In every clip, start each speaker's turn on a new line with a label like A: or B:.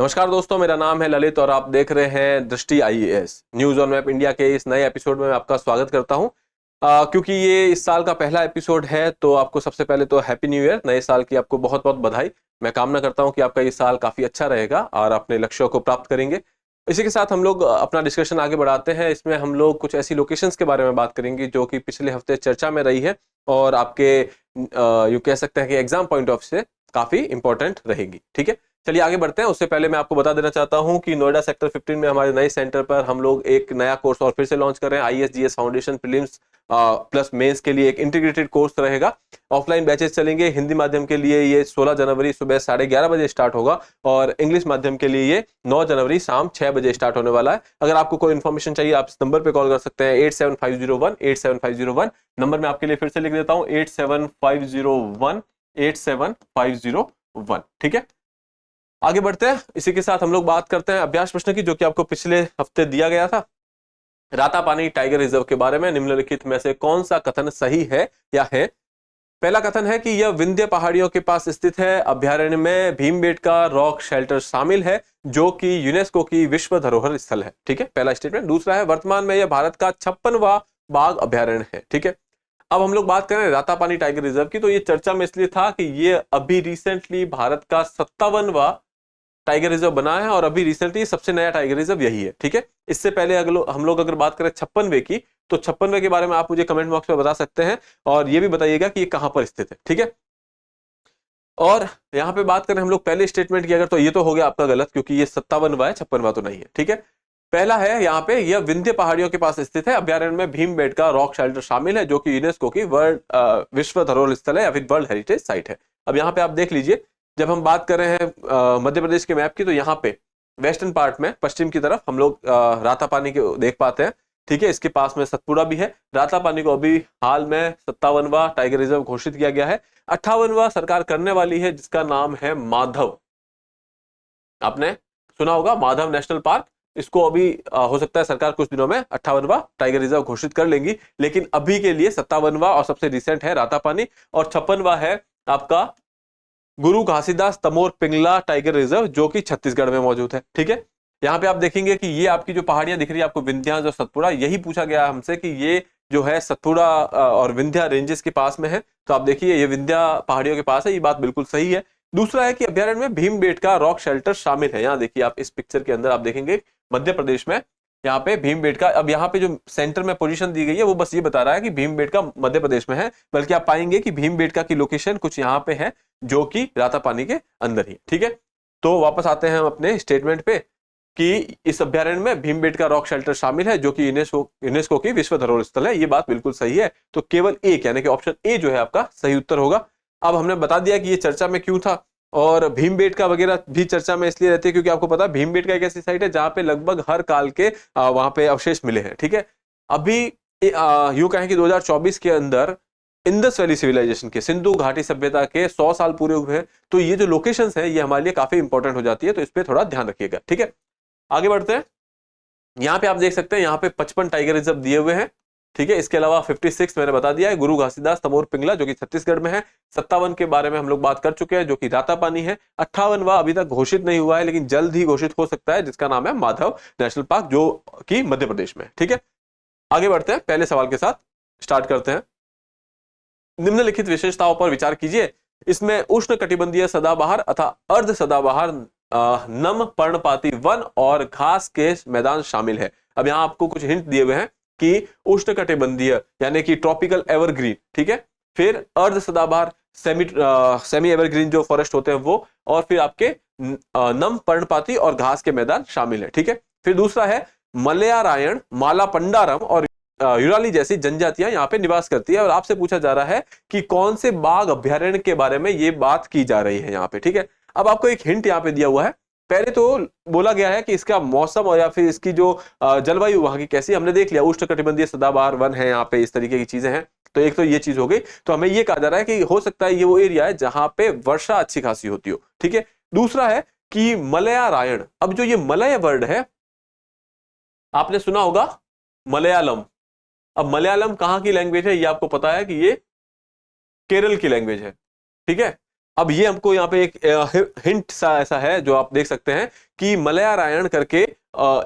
A: नमस्कार दोस्तों, मेरा नाम है ललित और आप देख रहे हैं दृष्टि IAS news on web India के इस नए एपिसोड में मैं आपका स्वागत करता हूं। क्योंकि ये इस साल का पहला एपिसोड है तो आपको सबसे पहले तो हैप्पी न्यू ईयर, नए साल की आपको बहुत बहुत बधाई। मैं कामना करता हूं कि आपका ये साल काफी अच्छा रहेगा और अपने लक्ष्यों को प्राप्त करेंगे। इसी के साथ हम लोग अपना डिस्कशन आगे बढ़ाते हैं। इसमें हम लोग कुछ ऐसी लोकेशंस के बारे में बात करेंगे जो कि पिछले हफ्ते चर्चा में रही है और आपके यूँ कह सकते हैं कि एग्जाम पॉइंट ऑफ से काफी इंपॉर्टेंट रहेगी। ठीक है, चलिए आगे बढ़ते हैं। उससे पहले मैं आपको बता देना चाहता हूं कि नोएडा सेक्टर 15 में हमारे नए सेंटर पर हम लोग एक नया कोर्स और फिर से लॉन्च कर रहे हैं। IAS foundation prelims plus mains के लिए एक इंटीग्रेटेड कोर्स रहेगा। ऑफलाइन बैचेस चलेंगे। हिंदी माध्यम के लिए ये 16 जनवरी सुबह 11:30 बजे स्टार्ट होगा और इंग्लिश माध्यम के लिए ये 9 जनवरी शाम 6 बजे स्टार्ट होने वाला है। अगर आपको कोई इन्फॉर्मेशन चाहिए आप इस नंबर पर कॉल कर सकते हैं 8750187501। नंबर मैं आपके लिए फिर से लिख देता हूँ 8750187501। ठीक है, आगे बढ़ते हैं। इसी के साथ हम लोग बात करते हैं अभ्यास प्रश्न की, जो कि आपको पिछले हफ्ते दिया गया था रातापानी टाइगर रिजर्व के बारे में। निम्नलिखित में से कौन सा कथन सही है या है? पहला कथन है कि यह विंध्य पहाड़ियों के पास स्थित है। अभ्यारण्य में भीमबेटका रॉक शेल्टर शामिल है जो कि यूनेस्को की विश्व धरोहर स्थल है। ठीक है, पहला स्टेटमेंट। दूसरा है वर्तमान में यह भारत का 56वां बाघ अभ्यारण्य है। ठीक है, अब हम लोग बात करें रातापानी टाइगर रिजर्व की, तो ये चर्चा में इसलिए था कि ये अभी रिसेंटली भारत का 57वां टाइगर रिजर्व बना है और अभी रिसेंटली सबसे नया टाइगर रिजर्व यही है। ठीक है, इससे पहले हम लोग अगर बात करें 56वें की, तो 56वें के बारे में आप मुझे कमेंट बॉक्स में बता सकते हैं और ये भी बताइएगा कि ये कहां पर स्थित है। ठीक है, और यहां पे बात करें हम लोग पहले स्टेटमेंट की, अगर तो ये तो हो गया आपका गलत, क्योंकि ये 57वां है, 56वां तो नहीं है। ठीक है, पहला है यहाँ पे यह विंध्य पहाड़ियों के पास स्थित है। अभ्यारण्य में भीमबेटका रॉक शेल्टर शामिल है जो कि यूनेस्को की विश्व धरोहर स्थल है या फिर वर्ल्ड हेरिटेज साइट है। अब यहाँ पे आप देख लीजिए, जब हम बात कर रहे हैं मध्य प्रदेश के मैप की, तो यहाँ पे वेस्टर्न पार्ट में पश्चिम की तरफ हम लोग रातापानी को देख पाते हैं। ठीक है, इसके पास में सतपुड़ा भी है। रातापानी को अभी हाल में 57वां टाइगर रिजर्व घोषित किया गया है। 58वां सरकार करने वाली है जिसका नाम है माधव। आपने सुना होगा माधव नेशनल पार्क। इसको अभी हो सकता है सरकार कुछ दिनों में 58वां टाइगर रिजर्व घोषित कर लेंगी, लेकिन अभी के लिए 57वां और सबसे रिसेंट है रातापानी और 56वां है आपका गुरु घासीदास तमोर पिंगला टाइगर रिजर्व जो कि छत्तीसगढ़ में मौजूद है। ठीक है, यहाँ पे आप देखेंगे कि ये आपकी जो पहाड़ियां दिख रही है आपको, विंध्यांचल और सतपुड़ा, यही पूछा गया हमसे कि ये जो है सतपुड़ा और विंध्या रेंजेस के पास में है। तो आप देखिए ये विंध्या पहाड़ियों के पास है, ये बात बिल्कुल सही है। दूसरा है कि अभ्यारण्य में भीमबेटका रॉक शेल्टर शामिल है। यहाँ देखिए आप इस पिक्चर के अंदर आप देखेंगे मध्य प्रदेश में यहाँ पे भीमबेटका, अब यहाँ पे जो सेंटर में पोजीशन दी गई है वो बस ये बता रहा है कि भीमबेटका मध्य प्रदेश में है, बल्कि आप पाएंगे कि भीमबेटका की लोकेशन कुछ यहाँ पे है जो कि रातापानी के अंदर ही। ठीक है, तो वापस आते हैं हम अपने स्टेटमेंट पे कि इस अभ्यारण्य में भीमबेटका रॉक शेल्टर शामिल है जो कि यूनेस्को की विश्व धरोहर स्थल है। ये बात बिल्कुल सही है, तो केवल एक यानी कि ऑप्शन ए जो है आपका सही उत्तर होगा। अब हमने बता दिया कि ये चर्चा में क्यों था, और भीमबेटका वगैरह भी चर्चा में इसलिए रहती है क्योंकि आपको पता है भीमबेटका एक ऐसी साइट है जहां पे लगभग हर काल के वहां पे अवशेष मिले हैं। ठीक है, अभी यूं कहें कि 2024 के अंदर इंडस वैली सिविलाइजेशन के, सिंधु घाटी सभ्यता के 100 साल पूरे हुए हैं। तो ये जो लोकेशंस है ये हमारे लिए काफी इंपॉर्टेंट हो जाती है, तो इस पर थोड़ा ध्यान रखिएगा। ठीक है, आगे बढ़ते हैं। यहाँ पे आप देख सकते हैं यहाँ पे 55 टाइगर रिजर्व दिए हुए हैं। ठीक है, इसके अलावा 56 मैंने बता दिया है गुरु घासीदास तमोर पिंगला जो कि छत्तीसगढ़ में है। 57 के बारे में हम लोग बात कर चुके हैं जो कि रातापानी है। 58वां अभी तक घोषित नहीं हुआ है लेकिन जल्द ही घोषित हो सकता है, जिसका नाम है माधव नेशनल पार्क जो कि मध्य प्रदेश में है। ठीक है, आगे बढ़ते हैं, पहले सवाल के साथ स्टार्ट करते हैं। निम्नलिखित विशेषताओं पर विचार कीजिए। इसमें उष्ण कटिबंधीय सदाबहार अथवा अर्ध सदाबहार नम पर्णपाती वन और घास के मैदान शामिल है। अब यहां आपको कुछ हिंट दिए हुए हैं कि उष्ण कटिबंधीय यानी कि ट्रॉपिकल एवरग्रीन, ठीक है, फिर अर्ध सदाबहार सेमी एवरग्रीन जो फॉरेस्ट होते हैं वो, और फिर आपके नम पर्णपाती और घास के मैदान शामिल है। ठीक है, फिर दूसरा है मलयारायण, माला पंडारम और यूराली जैसी जनजातियां यहाँ पे निवास करती है। और आपसे पूछा जा रहा है कि कौन से बाघ अभ्यारण्य के बारे में ये बात की जा रही है यहाँ पे। ठीक है, अब आपको एक हिंट यहाँ पे दिया हुआ है। पहले तो बोला गया है कि इसका मौसम और या फिर इसकी जो जलवायु वहां की कैसी, हमने देख लिया उष्ण कटिबंधीय सदाबहार वन है, यहाँ पे इस तरीके की चीजें हैं। तो एक तो ये चीज हो गई, तो हमें ये कहा जा रहा है कि हो सकता है ये वो एरिया है जहां पे वर्षा अच्छी खासी होती हो। ठीक है, दूसरा है कि मलयारायण, अब जो ये मलय वर्ड है आपने सुना होगा मलयालम। अब मलयालम कहां की लैंग्वेज है ये आपको पता है कि ये केरल की लैंग्वेज है। ठीक है, अब ये हमको यहाँ पे एक हिंट सा ऐसा है जो आप देख सकते हैं कि मलयारायण करके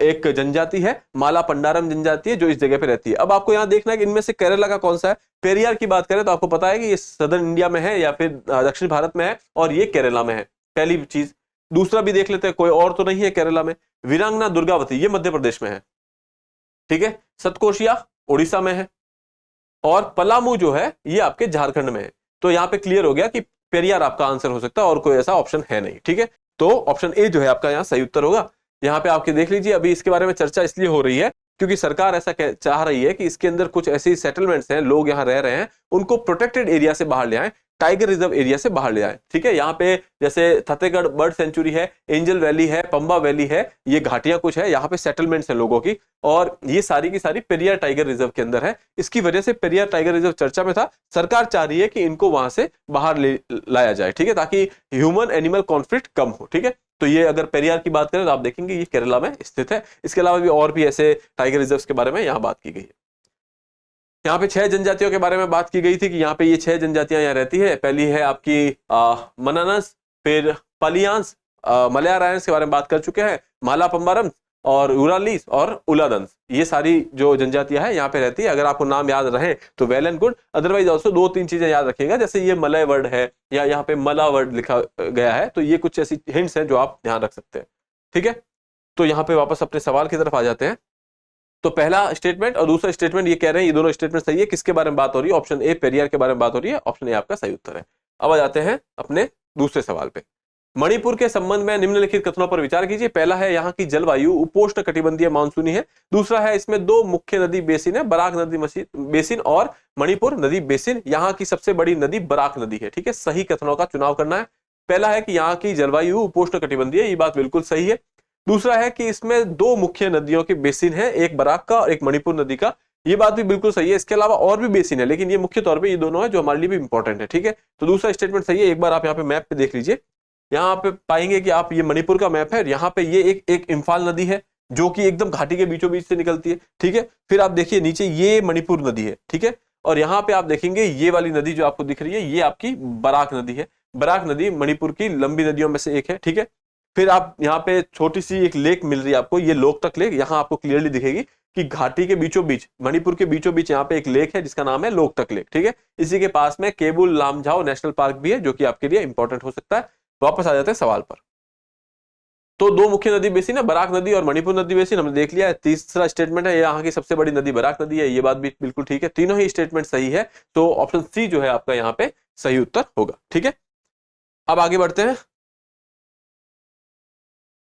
A: एक जनजाति है, माला पंडारम जनजाति है, जो इस जगह पे रहती है। अब आपको यहाँ देखना है कि इनमें से केरला का कौन सा है। पेरियार की बात करें तो आपको पता है कि ये सदर्न इंडिया में है या फिर दक्षिण भारत में है, और ये केरला में है, पहली चीज। दूसरा भी देख लेते हैं, कोई और तो नहीं है केरला में। वीरांगना दुर्गावती ये मध्य प्रदेश में है, ठीक है। सतकोशिया उड़ीसा में है, और पलामू जो है ये आपके झारखंड में है। तो यहाँ पे क्लियर हो गया कि पेरियार आपका आंसर हो सकता है, और कोई ऐसा ऑप्शन है नहीं, ठीक है। तो ऑप्शन ए जो है आपका यहाँ सही उत्तर होगा। यहाँ पे आपके देख लीजिए, अभी इसके बारे में चर्चा इसलिए हो रही है क्योंकि सरकार ऐसा चाह रही है कि इसके अंदर कुछ ऐसी सेटलमेंट्स हैं, लोग यहाँ रह रहे हैं, उनको प्रोटेक्टेड एरिया से बाहर ले आए, टाइगर रिजर्व एरिया से बाहर ले आए, ठीक है। यहाँ पे जैसे फतेहगढ़ बर्ड सेंचुरी है, एंजल वैली है, पंबा वैली है, ये घाटियां कुछ है, यहाँ पे सेटलमेंट्स हैं लोगों की, और ये सारी की सारी पेरियार टाइगर रिजर्व के अंदर है। इसकी वजह से पेरियार टाइगर रिजर्व चर्चा में था। सरकार चाह रही है कि इनको वहां से बाहर ले लाया जाए, ठीक है, ताकि ह्यूमन एनिमल कॉन्फ्लिक्ट कम हो, ठीक है। तो ये अगर पेरियार की बात करें तो आप देखेंगे ये केरला में स्थित है। इसके अलावा भी और भी ऐसे टाइगर रिजर्व के बारे में यहाँ बात की गई है। यहाँ पे 6 जनजातियों के बारे में बात की गई थी कि यहाँ पे ये 6 जनजातियां यहाँ रहती है। पहली है आपकी मनानस, फिर पलियांस, मलयारायंस के बारे में बात कर चुके हैं, माला पंबारम और उरालीस और उलादंस, ये सारी जो जनजातियां हैं यहाँ पे रहती है। अगर आपको नाम याद रहे तो well and good, otherwise also 2-3 चीजें याद रखिएगा, जैसे ये मलय वर्ड है या यहाँ पे मला वर्ड लिखा गया है, तो ये कुछ ऐसी हिंट्स हैं जो आप ध्यान रख सकते हैं, ठीक है। तो यहाँ पे वापस अपने सवाल की तरफ आ जाते हैं। तो पहला स्टेटमेंट और दूसरा स्टेटमेंट ये कह रहे हैं, ये दोनों स्टेटमेंट सही है। किसके बारे में बात हो रही है? ऑप्शन ए पेरियार के बारे में बात हो रही है। ऑप्शन ए आपका सही उत्तर है। अब आ जाते हैं अपने दूसरे सवाल पे। मणिपुर के संबंध में निम्नलिखित कथनों पर विचार कीजिए। पहला है यहाँ की जलवायु उपोष्ण कटिबंधीय मानसूनी है। दूसरा है इसमें 2 मुख्य नदी बेसिन है, बराक नदी बेसिन और मणिपुर नदी बेसिन। यहाँ की सबसे बड़ी नदी बराक नदी है, ठीक है। सही कथनों का चुनाव करना है। पहला है कि यहाँ की जलवायु उपोष्ण कटिबंधीय, ये बात बिल्कुल सही है। दूसरा है कि इसमें 2 मुख्य नदियों के बेसिन है, एक बराक का और एक मणिपुर नदी का, ये बात भी बिल्कुल सही है। इसके अलावा और भी बेसिन है, लेकिन ये मुख्य तौर पे ये दोनों है जो हमारे लिए भी इंपॉर्टेंट है, ठीक है। तो दूसरा स्टेटमेंट सही है। एक बार आप यहाँ पे मैप पे देख लीजिए, यहाँ पे पाएंगे कि आप ये मणिपुर का मैप है, यहाँ पे ये एक इम्फाल नदी है जो कि एकदम घाटी के बीचों बीच से निकलती है, ठीक है। फिर आप देखिए नीचे ये मणिपुर नदी है, ठीक है। और यहाँ पे आप देखेंगे ये वाली नदी जो आपको दिख रही है, ये आपकी बराक नदी है। बराक नदी मणिपुर की लंबी नदियों में से एक है, ठीक है। फिर आप यहाँ पे छोटी सी एक लेक मिल रही है आपको, ये लोकतक लेक, यहाँ आपको क्लियरली दिखेगी कि घाटी के बीचों बीच, मणिपुर के बीचों बीच यहाँ पे एक लेक है जिसका नाम है लोकतक लेक, ठीक है। इसी के पास में केबुल लामझाओ नेशनल पार्क भी है जो कि आपके लिए इंपॉर्टेंट हो सकता है। वापस आ जाते हैं सवाल पर। तो 2 मुख्य नदी बेसिन है, बराक नदी और मणिपुर नदी बेसिन, हमने देख लिया है। तीसरा स्टेटमेंट है यहाँ की सबसे बड़ी नदी बराक नदी है, ये बात भी बिल्कुल ठीक है। तीनों ही स्टेटमेंट सही है, तो ऑप्शन सी जो है आपका यहाँ पे सही उत्तर होगा, ठीक है। अब आगे बढ़ते हैं।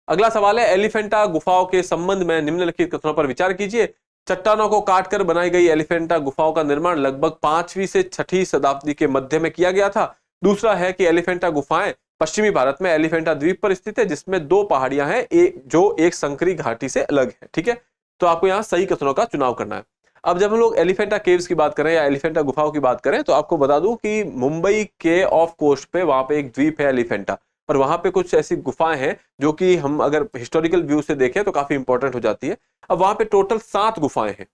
A: अगला सवाल है, एलिफेंटा गुफाओं के संबंध में निम्नलिखित कथनों पर विचार कीजिए। चट्टानों को काटकर बनाई गई एलिफेंटा गुफाओं का निर्माण लगभग 5वीं से 6ठी शताब्दी के मध्य में किया गया था। दूसरा है कि एलिफेंटा गुफाएं पश्चिमी भारत में एलिफेंटा द्वीप पर स्थित है, जिसमें 2 पहाड़ियां हैं जो एक संकरी घाटी से अलग है, ठीक है। तो आपको यहाँ सही कथनों का चुनाव करना है। अब जब हम लोग एलिफेंटा केव्स की बात करें या एलिफेंटा गुफाओं की बात करें, तो आपको बता दूं कि मुंबई के ऑफ कोस्ट पे वहां पे एक द्वीप है एलिफेंटा, और वहां पे कुछ ऐसी गुफाएं हैं जो कि हम अगर हिस्टोरिकल व्यू से देखें तो काफी इंपॉर्टेंट हो जाती है। अब वहां पे टोटल 7 गुफाएं हैं,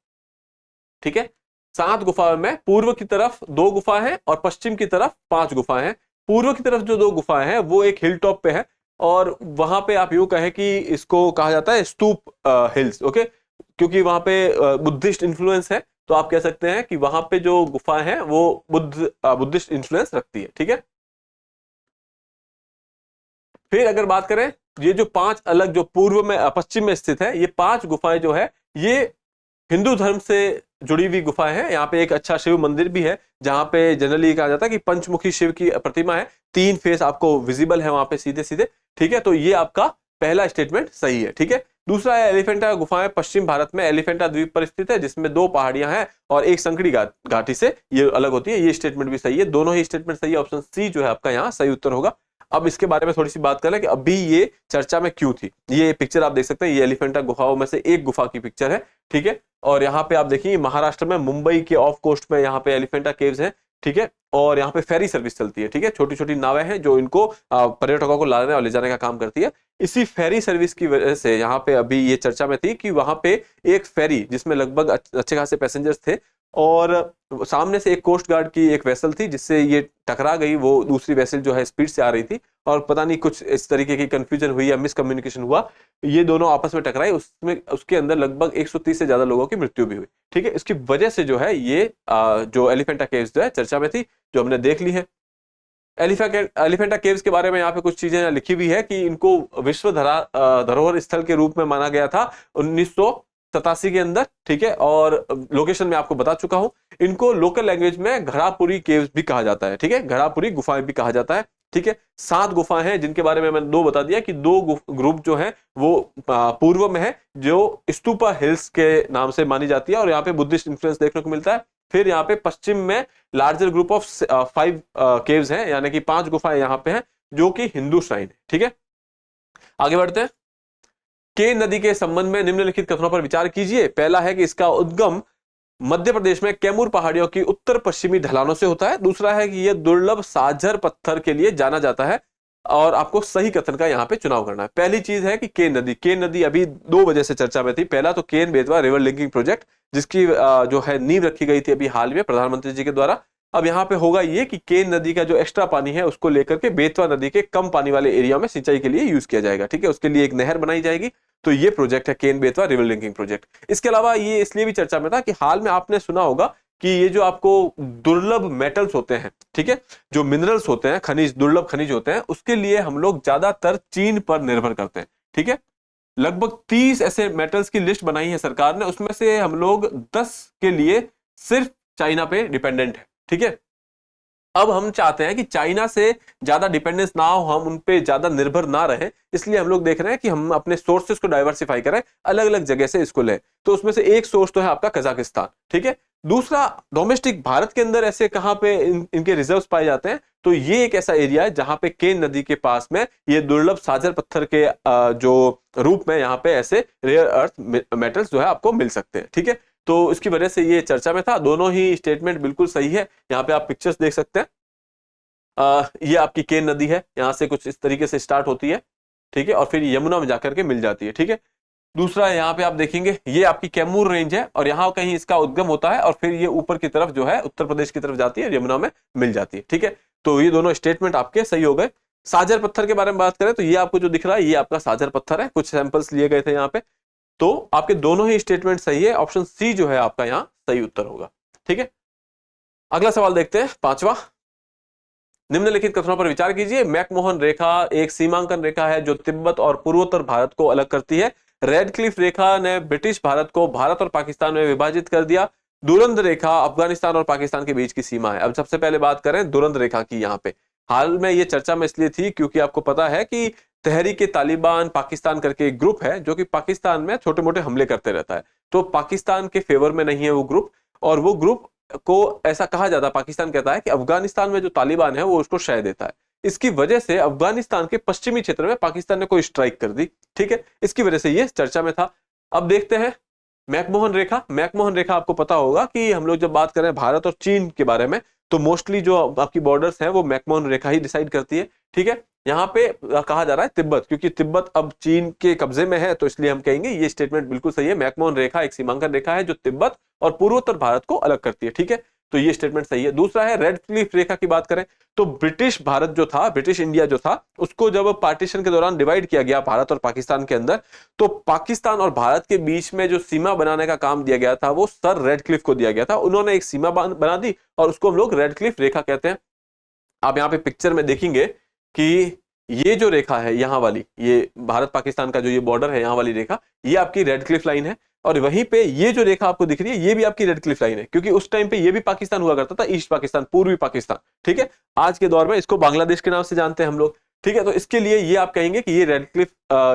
A: ठीक है। 7 गुफाओं में पूर्व की तरफ 2 गुफाएं हैं और पश्चिम की तरफ 5 गुफाएं हैं। पूर्व की तरफ जो 2 गुफाएं हैं वो एक हिल टॉप पे है, और वहां पे आप यूं कहें कि इसको कहा जाता है स्तूप हिल्स, ओके, क्योंकि वहां पे बुद्धिस्ट इन्फ्लुएंस है, तो आप कह सकते हैं कि वहां पे जो गुफाएं हैं वो बुद्धिस्ट इन्फ्लुएंस रखती है, ठीक है। फिर अगर बात करें, ये जो 5 अलग जो पूर्व में पश्चिम में स्थित है, ये 5 गुफाएं जो है ये हिंदू धर्म से जुड़ी हुई गुफाएं हैं। यहाँ पे एक अच्छा शिव मंदिर भी है, जहां पे जनरली कहा जाता है कि पंचमुखी शिव की प्रतिमा है, 3 फेस आपको विजिबल है वहां पे सीधे सीधे, ठीक है। तो ये आपका पहला स्टेटमेंट सही है, ठीक है। दूसरा है एलिफेंटा गुफाएं पश्चिम भारत में एलिफेंटा द्वीप पर स्थित है, जिसमें 2 पहाड़ियां हैं और एक संकरी घाटी से ये अलग होती है, ये स्टेटमेंट भी सही है। दोनों ही स्टेटमेंट सही है, ऑप्शन सी जो है आपका यहाँ सही उत्तर होगा। अब इसके बारे में थोड़ी सी बात करें कि अभी ये चर्चा में क्यों थी। ये पिक्चर आप देख सकते हैं, ये एलिफेंटा गुफाओं में से एक गुफा की पिक्चर है, ठीक है। और यहाँ पे आप देखिए महाराष्ट्र में मुंबई के ऑफ कोस्ट में यहाँ पे एलिफेंटा केव्स हैं, ठीक है। और यहाँ पे फेरी सर्विस चलती है, ठीक है। छोटी छोटी नावें हैं जो इनको पर्यटकों को लाने और ले जाने का काम करती है। इसी फेरी सर्विस की वजह से यहाँ पे अभी ये चर्चा में थी कि वहां पे एक फेरी जिसमें लगभग अच्छे खासे पैसेंजर्स थे, और सामने से एक कोस्ट गार्ड की एक वेसल थी जिससे ये टकरा गई, वो दूसरी वेसल जो है स्पीड से आ रही थी और पता नहीं कुछ इस तरीके की कंफ्यूजन हुई या मिसकम्युनिकेशन हुआ, ये दोनों आपस में टकराए, उसमें उसके अंदर लगभग 130 से ज्यादा लोगों की मृत्यु भी हुई। ठीक है, इसकी वजह से जो है ये जो एलिफेंटा केव्स जो है चर्चा में थी, जो हमने देख ली है। एलिफेंटा केव्स के बारे में यहाँ पे कुछ चीजें लिखी हुई है कि इनको विश्व धरोहर स्थल के रूप में माना गया था 1987 के अंदर। ठीक है, और लोकेशन में आपको बता चुका हूं। इनको लोकल लैंग्वेज में घड़ापुरी केव्स भी कहा जाता है। ठीक है, घड़ापुरी गुफाएं भी कहा जाता है। ठीक है, 7 गुफाएं हैं जिनके बारे में मैंने 2 बता दिया कि 2 ग्रुप जो है वो पूर्व में है, जो स्तूपा हिल्स के नाम से मानी जाती है और यहाँ पे बुद्धिस्ट इन्फ्लुएंस देखने को मिलता है। फिर यहाँ पे पश्चिम में लार्जर ग्रुप ऑफ 5 केव्स हैं, यानी कि 5 गुफाएं यहाँ पे हैं जो कि हिंदू श्राइन है। ठीक है, आगे बढ़ते हैं। केन नदी के संबंध में निम्नलिखित कथनों पर विचार कीजिए। पहला है कि इसका उद्गम मध्य प्रदेश में कैमूर पहाड़ियों की उत्तर पश्चिमी ढलानों से होता है। दूसरा है कि यह दुर्लभ साझर पत्थर के लिए जाना जाता है, और आपको सही कथन का यहाँ पे चुनाव करना है। पहली चीज है कि केन नदी अभी 2 वजह से चर्चा में थी। पहला तो Ken Betwa river linking project, जिसकी जो है नींव रखी गई थी अभी हाल में प्रधानमंत्री जी के द्वारा। अब यहाँ पे होगा ये कि केन नदी का जो एक्स्ट्रा पानी है उसको लेकर के बेतवा नदी के कम पानी वाले एरिया में सिंचाई के लिए यूज किया जाएगा। ठीक है, उसके लिए एक नहर बनाई जाएगी। तो ये प्रोजेक्ट है Ken Betwa river linking project. इसके अलावा ये इसलिए भी चर्चा में था कि हाल में आपने सुना होगा कि ये जो आपको दुर्लभ मेटल्स होते हैं, ठीक है, जो मिनरल्स होते हैं, खनिज, दुर्लभ खनिज होते हैं, उसके लिए हम लोग ज्यादातर चीन पर निर्भर करते हैं। ठीक है, लगभग 30 ऐसे मेटल्स की लिस्ट बनाई है सरकार ने, उसमें से हम लोग 10 के लिए सिर्फ चाइना पे डिपेंडेंट है। ठीक है, अब हम चाहते हैं कि चाइना से ज्यादा डिपेंडेंस ना हो, हम उन पे ज्यादा निर्भर ना रहे, इसलिए हम लोग देख रहे हैं कि हम अपने सोर्सेस को डाइवर्सिफाई करें, अलग अलग जगह से इसको लें। तो उसमें से एक सोर्स तो है आपका कजाकिस्तान। ठीक है, दूसरा डोमेस्टिक भारत के अंदर ऐसे कहां पे इनके रिजर्व्स पाए जाते हैं, तो ये एक ऐसा एरिया है जहां पे केन नदी के पास में ये दुर्लभ साझर पत्थर के जो रूप में यहाँ पे ऐसे रेयर अर्थ मेटल्स जो है आपको मिल सकते हैं। ठीक है, तो इसकी वजह से ये चर्चा में था। दोनों ही स्टेटमेंट बिल्कुल सही है। यहाँ पे आप पिक्चर्स देख सकते हैं। ये आपकी केन नदी है, यहां से कुछ इस तरीके से स्टार्ट होती है। ठीक है, और फिर यमुना में जाकर के मिल जाती है। ठीक है, दूसरा यहाँ पे आप देखेंगे ये आपकी कैमूर रेंज है और यहाँ कहीं इसका उद्गम होता है और फिर ये ऊपर की तरफ जो है उत्तर प्रदेश की तरफ जाती है और यमुना में मिल जाती है। ठीक है, तो ये दोनों स्टेटमेंट आपके सही हो गए। साझर पत्थर के बारे में बात करें तो ये आपको जो दिख रहा है ये आपका साझर पत्थर है। कुछ सैंपल्स लिए गए थे यहाँ पे, तो आपके दोनों ही स्टेटमेंट सही है। ऑप्शन सी जो है आपका यहाँ सही उत्तर होगा। ठीक है, अगला सवाल देखते हैं, 5वां। निम्नलिखित कथनों पर विचार कीजिए। मैकमोहन रेखा एक सीमांकन रेखा है जो तिब्बत और पूर्वोत्तर भारत को अलग करती है। रेडक्लिफ रेखा ने ब्रिटिश भारत को भारत और पाकिस्तान में विभाजित कर दिया। दुरंत रेखा अफगानिस्तान और पाकिस्तान के बीच की सीमा है। अब सबसे पहले बात करें दुरंत रेखा की। यहाँ पे हाल में ये चर्चा में इसलिए थी क्योंकि आपको पता है कि तहरीक तालिबान पाकिस्तान करके एक ग्रुप है जो कि पाकिस्तान में छोटे मोटे हमले करते रहता है। तो पाकिस्तान के फेवर में नहीं है वो ग्रुप, और वो ग्रुप को ऐसा कहा जाता है, पाकिस्तान कहता है कि अफगानिस्तान में जो तालिबान है वो उसको शय देता है। इसकी वजह से अफगानिस्तान के पश्चिमी क्षेत्र में पाकिस्तान ने कोई स्ट्राइक कर दी। ठीक है, इसकी वजह से ये चर्चा में था। अब देखते हैं मैकमोहन रेखा। मैकमोहन रेखा आपको पता होगा कि हम लोग जब बात करें भारत और चीन के बारे में तो मोस्टली जो आपकी बॉर्डर्स हैं वो मैकमोहन रेखा ही डिसाइड करती है। ठीक है, यहाँ पे कहा जा रहा है तिब्बत, क्योंकि तिब्बत अब चीन के कब्जे में है, तो इसलिए हम कहेंगे ये स्टेटमेंट बिल्कुल सही है। मैकमोहन रेखा एक सीमांकन रेखा है जो तिब्बत और पूर्वोत्तर भारत को अलग करती है। ठीक है, तो ये स्टेटमेंट सही है। दूसरा है रेड क्लिफ रेखा की बात करें तो ब्रिटिश भारत जो था, ब्रिटिश इंडिया जो था, उसको जब पार्टीशन के दौरान डिवाइड किया गया भारत और पाकिस्तान के अंदर, तो पाकिस्तान और भारत के बीच में जो सीमा बनाने का काम दिया गया था वो सर रेड क्लिफ को दिया गया था। उन्होंने एक सीमा बना दी और उसको हम लोग रेड क्लिफ रेखा कहते हैं। आप यहाँ पे पिक्चर में देखेंगे कि ये जो रेखा है यहाँ वाली, ये भारत पाकिस्तान का जो ये बॉर्डर है यहाँ वाली रेखा, ये आपकी रेड क्लिफ लाइन है। और वहीं पे ये जो रेखा आपको दिख रही है ये भी आपकी रेड क्लिफ लाइन है, क्योंकि उस टाइम पे ये भी पाकिस्तान हुआ करता था, ईस्ट पाकिस्तान, पूर्वी पाकिस्तान। ठीक है, आज के दौर में इसको बांग्लादेश के नाम से जानते हैं हम लोग। ठीक है, तो इसके लिए ये आप कहेंगे कि ये रेड क्लिफ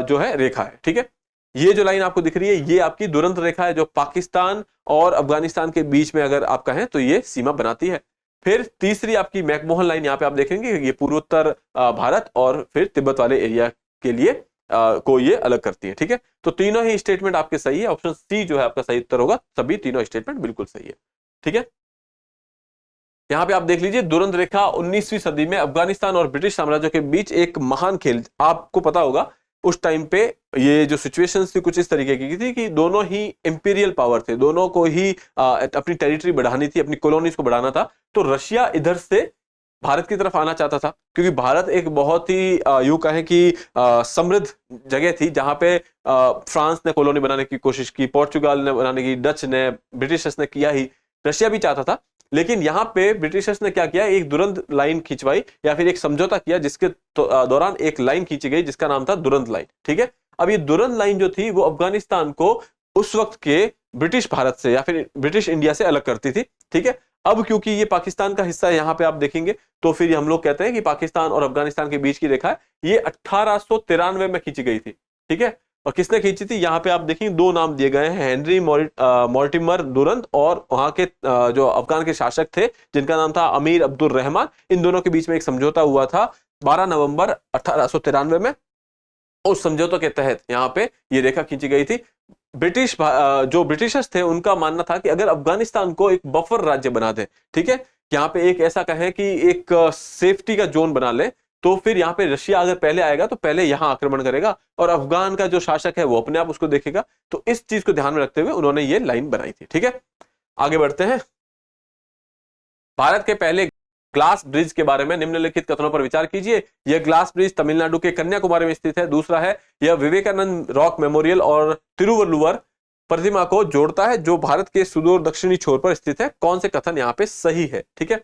A: जो है रेखा है। ठीक है, ये जो लाइन आपको दिख रही है ये आपकी दुरंत रेखा है जो पाकिस्तान और अफगानिस्तान के बीच में अगर आप कहें तो ये सीमा बनाती है। फिर तीसरी आपकी मैकमोहन लाइन यहाँ पे आप देखेंगे ये पूर्वोत्तर भारत और फिर तिब्बत वाले एरिया के लिए को ये अलग करती है। ठीक है, तो तीनों ही स्टेटमेंट आपके सही है। ऑप्शन सी जो है आपका सही उत्तर होगा। सभी तीनों स्टेटमेंट बिल्कुल सही है। ठीक है, यहाँ पे आप देख लीजिए दुरंत रेखा 19वीं सदी में अफगानिस्तान और ब्रिटिश साम्राज्य के बीच एक महान खेल, आपको पता होगा उस टाइम पे ये जो सिचुएशंस थी कुछ इस तरीके की थी कि दोनों ही इंपीरियल पावर थे, दोनों को ही अपनी टेरिटरी बढ़ानी थी, अपनी कॉलोनीज को बढ़ाना था। तो रशिया इधर से भारत की तरफ आना चाहता था, क्योंकि भारत एक बहुत ही यूं कहें कि समृद्ध जगह थी, जहां पे फ्रांस ने कॉलोनी बनाने की कोशिश की, पोर्चुगल ने बनाने की, डच ने, ब्रिटिशर्स ने किया ही, रशिया भी चाहता था। लेकिन यहाँ पे ब्रिटिशर्स ने क्या किया, एक दुरंत लाइन खिंचवाई या फिर एक समझौता किया, जिसके दौरान एक लाइन खींची गई जिसका नाम था दुरंत लाइन। ठीक है, अब ये दुरंत लाइन जो थी वो अफगानिस्तान को उस वक्त के ब्रिटिश भारत से या फिफिर ब्रिटिश इंडिया से अलग करती थी। ठीक है, अब क्योंकि ये पाकिस्तान का हिस्सा है, यहाँ पे आप देखेंगे तो फिर हम लोग कहते हैं कि पाकिस्तान और अफगानिस्तान के बीच की रेखा है, ये 1893 में खींची गई थी। ठीक है, और किसने खींची थी, यहाँ पे आप देखेंगे दो नाम दिए गए हैं, हेनरी मोर्टिमर दुरंत और वहां के जो अफगान के शासक थे जिनका नाम था अमीर अब्दुल रहमान। इन दोनों के बीच में एक समझौता हुआ था 12 नवंबर 1893 में। उस समझौते के तहत यहाँ पे ये रेखा खींची गई थी। जो ब्रिटिशर्स थे उनका मानना था कि अगर अफगानिस्तान को एक बफर राज्य बना दे, ठीक है, यहाँ पे एक ऐसा कहें कि एक सेफ्टी का जोन बना ले, तो फिर यहाँ पे रशिया अगर पहले आएगा तो पहले यहाँ आक्रमण करेगा और अफगान का जो शासक है वो अपने आप उसको देखेगा। तो इस चीज को ध्यान में रखते हुए उन्होंने ये लाइन बनाई थी। ठीक है, आगे बढ़ते हैं। भारत के पहले ग्लास ब्रिज के बारे में निम्नलिखित कथनों पर विचार कीजिए। यह ग्लास ब्रिज तमिलनाडु के कन्याकुमारी में स्थित है। दूसरा है, यह विवेकानंद रॉक मेमोरियल और तिरुवल्लुवर प्रतिमा को जोड़ता है जो भारत के सुदूर दक्षिणी छोर पर स्थित है। कौन से कथन यहाँ पे सही है? ठीक है,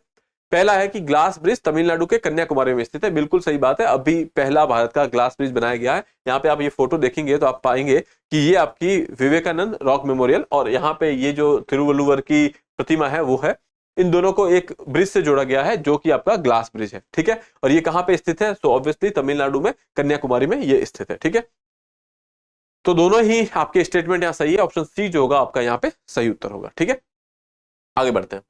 A: पहला है कि ग्लास ब्रिज तमिलनाडु के कन्याकुमारी में स्थित है, बिल्कुल सही बात है। अभी पहला भारत का ग्लास ब्रिज बनाया गया है। यहाँ पे आप ये फोटो देखेंगे तो आप पाएंगे कि ये आपकी विवेकानंद रॉक मेमोरियल और यहाँ पे ये जो तिरुवल्लुवर की प्रतिमा है वो है। इन दोनों को एक ब्रिज से जोड़ा गया है जो कि आपका ग्लास ब्रिज है। ठीक है, और ये कहां पे स्थित है? तो ऑब्वियसली तमिलनाडु में कन्याकुमारी में ये स्थित है। ठीक है, तो दोनों ही आपके स्टेटमेंट यहां सही है। ऑप्शन सी जो होगा आपका यहाँ पे सही उत्तर होगा। ठीक है, आगे बढ़ते हैं।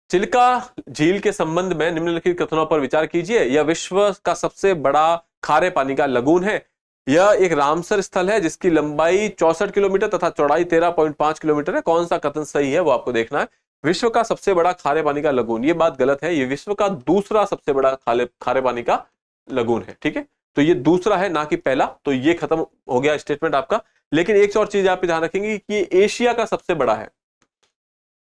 A: चिल्का झील के संबंध में निम्नलिखित कथनों पर विचार कीजिए। यह विश्व का सबसे बड़ा खारे पानी का लगून है। यह एक रामसर स्थल है जिसकी लंबाई 64 किलोमीटर तथा चौड़ाई 13.5 किलोमीटर है। कौन सा कथन सही है वो आपको देखना है। विश्व का सबसे बड़ा खारे पानी का लगून, ये बात गलत है। ये विश्व का दूसरा सबसे बड़ा खारे पानी का लगून है। ठीक है, तो ये दूसरा है ना कि पहला। तो ये खत्म हो गया स्टेटमेंट आपका। लेकिन एक और चीज आप ध्यान रखेंगे कि एशिया का सबसे बड़ा है,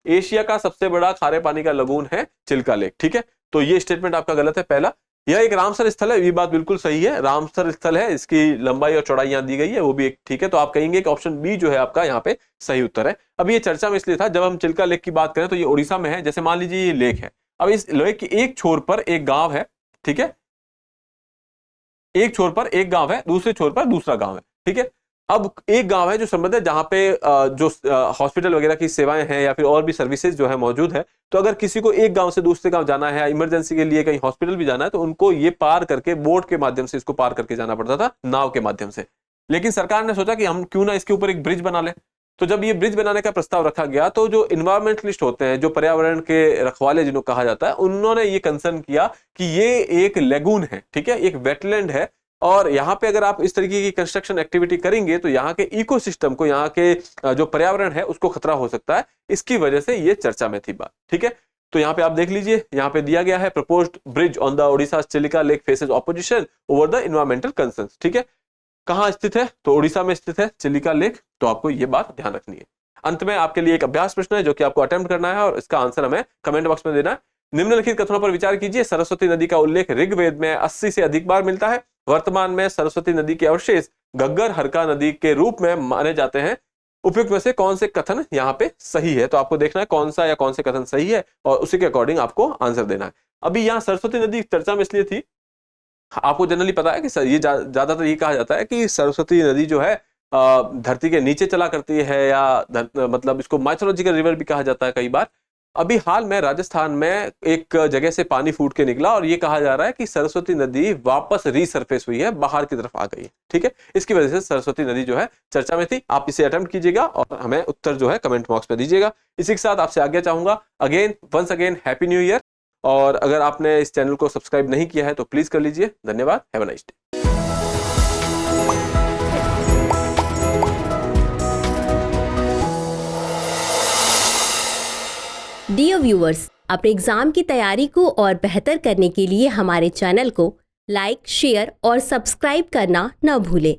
A: एशिया का सबसे बड़ा खारे पानी का लगून है चिल्का लेक। ठीक है, तो ये स्टेटमेंट आपका गलत है पहला। यह एक रामसर स्थल है, ये बात बिल्कुल सही है, रामसर स्थल है, इसकी लंबाई और चौड़ाई यहां दी गई है, वो भी एक ठीक है। तो आप कहेंगे कि ऑप्शन बी जो है आपका यहाँ पे सही उत्तर है। अब ये चर्चा में इसलिए था, जब हम चिल्का लेक की बात करें तो ये उड़ीसा में है। जैसे मान लीजिए ये लेक है, अब इस लेक के एक छोर पर एक गांव है। ठीक है, एक छोर पर एक गांव है, दूसरे छोर पर दूसरा गांव है। ठीक है, अब एक गांव है जो संबंध है जहां पे जो हॉस्पिटल वगैरह की सेवाएं हैं या फिर और भी सर्विसेज जो है मौजूद है। तो अगर किसी को एक गांव से दूसरे गांव जाना है, इमरजेंसी के लिए कहीं हॉस्पिटल भी जाना है, तो उनको ये पार करके बोट के माध्यम से इसको पार करके जाना पड़ता था, नाव के माध्यम से। लेकिन सरकार ने सोचा कि हम क्यों ना इसके ऊपर एक ब्रिज बना ले। तो जब ये ब्रिज बनाने का प्रस्ताव रखा गया तो जो इन्वायरमेंटलिस्ट होते हैं, जो पर्यावरण के रखवाले जिन्हों कहा जाता है, उन्होंने ये कंसर्न किया कि ये एक लेगून है, ठीक है, एक वेटलैंड है, और यहाँ पे अगर आप इस तरीके की कंस्ट्रक्शन एक्टिविटी करेंगे तो यहाँ के इकोसिस्टम को, यहाँ के जो पर्यावरण है उसको खतरा हो सकता है। इसकी वजह से ये चर्चा में थी बात। ठीक है, तो यहाँ पे आप देख लीजिए, यहाँ पे दिया गया है proposed bridge on the Odisha Chilika lake faces opposition over the environmental concerns. ठीक है, कहाँ स्थित है? तो ओडिशा में स्थित है चिलिका लेक। तो आपको ये बात ध्यान रखनी है। अंत में आपके लिए एक अभ्यास प्रश्न है जो कि आपको अटेम्प्ट करना है और इसका आंसर हमें कमेंट बॉक्स में देना है। निम्नलिखित कथनों पर विचार कीजिए। सरस्वती नदी का उल्लेख ऋग्वेद में 80 से अधिक बार मिलता है। वर्तमान में सरस्वती नदी के अवशेष घग्गर हरका नदी के रूप में माने जाते हैं। उपयुक्त में से कौन से कथन यहाँ पे सही है? तो आपको देखना है कौन सा या कौन से कथन सही है और उसी के अकॉर्डिंग आपको आंसर देना है। अभी यहाँ सरस्वती नदी चर्चा में इसलिए थी, आपको जनरली पता है कि ये ज्यादातर ये कहा जाता है कि सरस्वती नदी जो है धरती के नीचे चला करती है, या मतलब इसको माइथोलॉजिकल रिवर भी कहा जाता है कई बार। अभी हाल में राजस्थान में एक जगह से पानी फूट के निकला और ये कहा जा रहा है कि सरस्वती नदी वापस रीसरफेस हुई है, बाहर की तरफ आ गई है। ठीक है, इसकी वजह से सरस्वती नदी जो है चर्चा में थी। आप इसे अटेम्प्ट कीजिएगा और हमें उत्तर जो है कमेंट बॉक्स में दीजिएगा। इसी के साथ आपसे आज्ञा चाहूंगा। Once again happy new year. और अगर आपने इस चैनल को सब्सक्राइब नहीं किया है तो प्लीज कर लीजिए। धन्यवाद। Have a nice day.
B: Dear viewers, अपने एग्जाम की तैयारी को और बेहतर करने के लिए हमारे चैनल को लाइक, शेयर और सब्सक्राइब करना न भूलें।